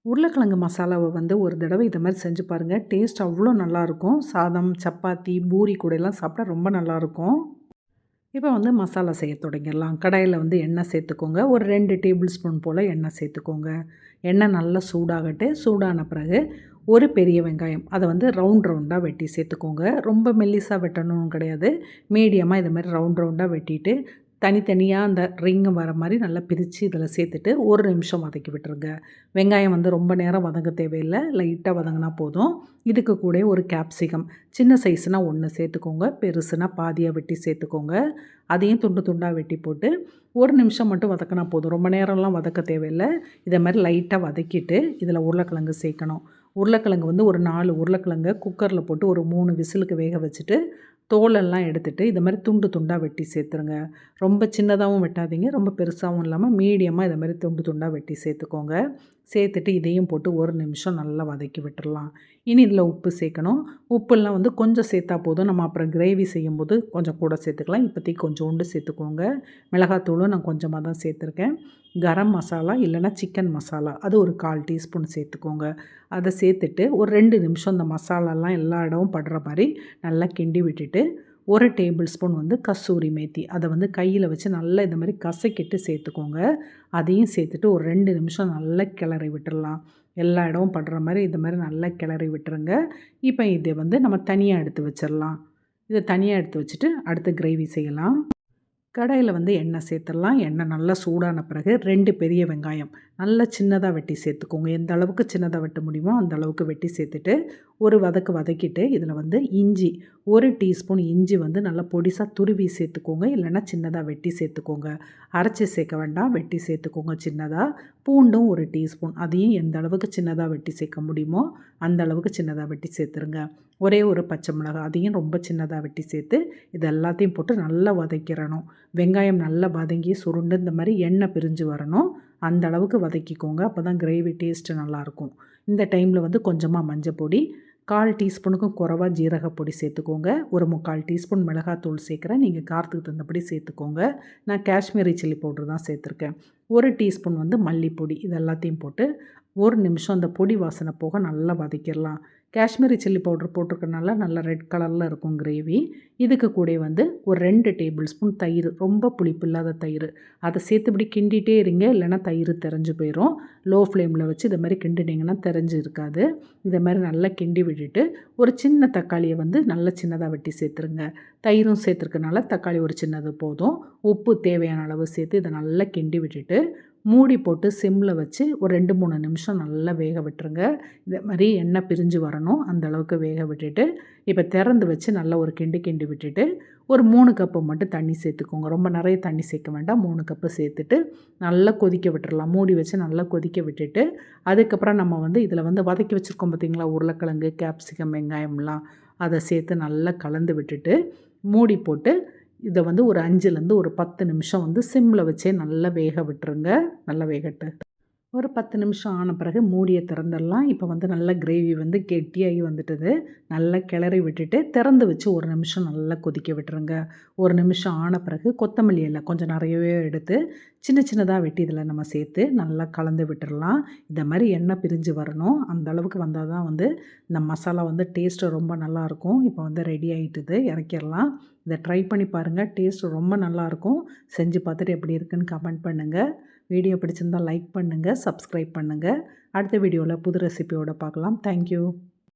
உருளைக்கிழங்கு மசாலாவை வந்து ஒரு தடவை இதை மாதிரி செஞ்சு பாருங்கள். டேஸ்ட் அவ்வளோ நல்லாயிருக்கும். சாதம், சப்பாத்தி, பூரி கூடலாம் சாப்பிட்டா ரொம்ப நல்லாயிருக்கும். இப்போ வந்து மசாலா செய்ய தொடங்கிடலாம். கடாயில் வந்து எண்ணெய் சேர்த்துக்கோங்க. ஒரு 2 டேபிள் ஸ்பூன் போல் எண்ணெய் சேர்த்துக்கோங்க. எண்ணெய் நல்லா சூடாகட்டு, சூடான பிறகு ஒரு பெரிய வெங்காயம் அதை வந்து ரவுண்டாக வெட்டி சேர்த்துக்கோங்க. ரொம்ப மெல்லிசாக வெட்டணும்னு கிடையாது. மீடியமாக இது மாதிரி ரவுண்டாக வெட்டிட்டு தனித்தனியாக அந்த ரிங்கு வர மாதிரி நல்லா பிரித்து இதில் சேர்த்துட்டு ஒரு நிமிஷம் வதக்கி விட்டுருங்க. வெங்காயம் வந்து ரொம்ப நேரம் வதங்க தேவையில்லை, லைட்டாக வதங்கினா போதும். இதுக்கு கூட ஒரு கேப்சிகம் சின்ன சைஸ்னால் 1 சேர்த்துக்கோங்க, பெருசுனா பாதியாக வெட்டி சேர்த்துக்கோங்க. அதையும் துண்டு துண்டாக வெட்டி போட்டு ஒரு நிமிஷம் மட்டும் வதக்கினா போதும். ரொம்ப நேரம்லாம் வதக்க தேவையில்லை. இதை மாதிரி லைட்டாக வதக்கிட்டு இதில் உருளைக்கிழங்கு சேர்க்கணும். உருளைக்கிழங்கு வந்து ஒரு 4 உருளைக்கிழங்கை குக்கரில் போட்டு ஒரு 3 விசிலுக்கு வேக வச்சுட்டு தோலெல்லாம் எடுத்துகிட்டு இதை மாதிரி துண்டு துண்டாக வெட்டி சேர்த்துருங்க. ரொம்ப சின்னதாகவும் வெட்டாதீங்க, ரொம்ப பெருசாகவும் இல்லாமல் மீடியமாக இதை மாதிரி துண்டு துண்டாக வெட்டி சேர்த்துக்கோங்க. சேர்த்துட்டு இதையும் போட்டு ஒரு நிமிஷம் நல்லா வதக்கி விட்டுறலாம். இனி இதில் உப்பு சேர்க்கணும். உப்புலாம் வந்து கொஞ்சம் சேர்த்தா போதும். நம்ம அப்புறம் கிரேவி செய்யும்போது கொஞ்சம் கூட சேர்த்துக்கலாம். இப்போதைக்கு கொஞ்சோண்டு சேர்த்துக்கோங்க. மிளகாத்தூளும் நான் கொஞ்சமாக தான் சேர்த்துருக்கேன். கரம் மசாலா இல்லைனா சிக்கன் மசாலா அது ஒரு 1/4 டீஸ்பூன் சேர்த்துக்கோங்க. அதை சேர்த்துட்டு ஒரு 2 நிமிஷம் இந்த மசாலாலாம் எல்லா இடமும் படுற மாதிரி நல்லா கிண்டி விட்டுட்டு ஒரு டேபிள் ஸ்பூன் வந்து கஸ்தூரி மேத்தி அதை வந்து கையில் வச்சு நல்லா இந்த மாதிரி கசக்கிட்டு சேர்த்துக்கோங்க. அதையும் சேர்த்துட்டு ஒரு 2 நிமிஷம் நல்லா கிளறி விட்டுடலாம். எல்லா இடமும் படுற மாதிரி இது மாதிரி நல்லா கிளறி விட்டுருங்க. இப்போ இதை வந்து நம்ம தனியாக எடுத்து வச்சிடலாம். இதை தனியாக எடுத்து வச்சுட்டு அடுத்து கிரேவி செய்யலாம். கடாயில் வந்து எண்ணெய் சேர்த்துடலாம். எண்ணெய் நல்லா சூடான பிறகு 2 பெரிய வெங்காயம் நல்லா சின்னதாக வெட்டி சேர்த்துக்கோங்க. எந்த அளவுக்கு சின்னதாக வெட்ட முடியுமோ அந்த அளவுக்கு வெட்டி சேர்த்துட்டு ஒரு வதக்கிட்டு இதில் வந்து இஞ்சி 1 டீஸ்பூன் இஞ்சி வந்து நல்லா பொடிசாக துருவி சேர்த்துக்கோங்க. இல்லைன்னா சின்னதாக வெட்டி சேர்த்துக்கோங்க. அரைச்சி சேர்க்க வேண்டாம், வெட்டி சேர்த்துக்கோங்க சின்னதாக. பூண்டும் 1 டீஸ்பூன் அதையும் எந்த அளவுக்கு சின்னதாக வெட்டி சேர்க்க முடியுமோ அந்த அளவுக்கு சின்னதாக வெட்டி சேர்த்துருங்க. ஒரே ஒரு பச்சை மிளகாய் அதையும் ரொம்ப சின்னதாக வெட்டி சேர்த்து இது எல்லாத்தையும் போட்டு நல்லா வதக்கிடணும். வெங்காயம் நல்லா வதங்கி சுருண்டு இந்த மாதிரி எண்ணெய் பிரிஞ்சு வரணும். அந்த அளவுக்கு வதக்கிக்கோங்க. அப்போ தான் கிரேவி டேஸ்ட்டு நல்லாயிருக்கும். இந்த டைமில் வந்து கொஞ்சமாக மஞ்சள் பொடி, 1/4 டீஸ்பூனுக்கும் குறைவா ஜீரகப்பொடி சேர்த்துக்கோங்க. ஒரு 3/4 டீஸ்பூன் மிளகாத்தூள் சேர்க்குறேன். நீங்கள் காரத்துக்கு தகுந்தபடி சேர்த்துக்கோங்க. நான் காஷ்மீரி சில்லி பவுடர் தான் சேர்த்துருக்கேன். 1 டீஸ்பூன் வந்து மல்லிப்பொடி இது எல்லாத்தையும் போட்டு ஒரு நிமிஷம் அந்த பொடி வாசனை போக நல்லா வதக்கிடலாம். காஷ்மீரி சில்லி பவுடர் போட்டிருக்கனால நல்லா ரெட் கலரில் இருக்கும் கிரேவி. இதுக்கு கூட வந்து ஒரு 2 டேபிள் ஸ்பூன் தயிர், ரொம்ப புளிப்பு இல்லாத தயிர் அதை சேர்த்து இப்படி கிண்டிகிட்டே இருங்க, இல்லைனா தயிர் தெரிஞ்சு போயிடும். லோ ஃப்ளேமில் வச்சு இதை மாதிரி கிண்டினீங்கன்னா தெரிஞ்சு இருக்காது. இதை மாதிரி நல்லா கிண்டி விட்டுட்டு ஒரு சின்ன தக்காளியை வந்து நல்லா சின்னதாக வெட்டி சேர்த்துருங்க. தயிரும் சேர்த்துருக்கனால தக்காளி ஒரு சின்னது போதும். உப்பு தேவையான அளவு சேர்த்து இதை நல்லா கிண்டி விட்டுட்டு மூடி போட்டு சிம்மில் வச்சு ஒரு 2-3 நிமிஷம் நல்லா வேக விட்டுருங்க. இதே மாதிரி எண்ணெய் பிரிஞ்சு வரணும் அந்த அளவுக்கு வேக விட்டுட்டு இப்போ திறந்து வச்சு நல்லா ஒரு கிண்டி விட்டுட்டு ஒரு 3 கப்பு மட்டும் தண்ணி சேர்த்துக்கோங்க. ரொம்ப நிறைய தண்ணி சேர்க்க வேண்டாம். 3 கப்பு சேர்த்துட்டு நல்லா கொதிக்க விட்டுறலாம். மூடி வச்சு நல்லா கொதிக்க விட்டுட்டு அதுக்கப்புறம் நம்ம வந்து இதில் வந்து வதக்கி வச்சுருக்கோம் பார்த்திங்களா, உருளைக்கிழங்கு, கேப்சிகம், வெங்காயம்லாம் அதை சேர்த்து நல்லா கலந்து விட்டுட்டு மூடி போட்டு இதை வந்து ஒரு 5லேருந்து ஒரு 10 நிமிஷம் வந்து சிம்மில் வச்சே நல்லா வேக விட்டுருங்க. நல்லா வேகட்டு. ஒரு 10 நிமிஷம் ஆன பிறகு மூடியை திறந்துடலாம். இப்போ வந்து நல்லா கிரேவி வந்து கெட்டியாகி வந்துட்டுது. நல்லா கிளறி விட்டுட்டு திறந்து வச்சு ஒரு நிமிஷம் நல்லா கொதிக்க விட்டுருங்க. ஒரு நிமிஷம் ஆன பிறகு கொத்தமல்லி இலை கொஞ்சம் நிறையவே எடுத்து சின்ன சின்னதாக வெட்டி இதில் நம்ம சேர்த்து நல்லா கலந்து விட்டுடலாம். இந்த மாதிரி எண்ணெய் பிரிஞ்சு வரணும். அந்த அளவுக்கு வந்தால் தான் வந்து இந்த மசாலா வந்து டேஸ்ட்டு ரொம்ப நல்லாயிருக்கும். இப்போ வந்து ரெடி ஆகிட்டுது, இறக்கிடலாம். இதை ட்ரை பண்ணி பாருங்கள். டேஸ்ட்டு ரொம்ப நல்லாயிருக்கும். செஞ்சு பார்த்துட்டு எப்படி இருக்குன்னு கமெண்ட் பண்ணுங்கள். வீடியோ பிடிச்சிருந்தால் லைக் பண்ணுங்கள், சப்ஸ்கிரைப் பண்ணுங்கள். அடுத்த வீடியோவில் புது ரெசிபியோடு பார்க்கலாம். தேங்க்யூ.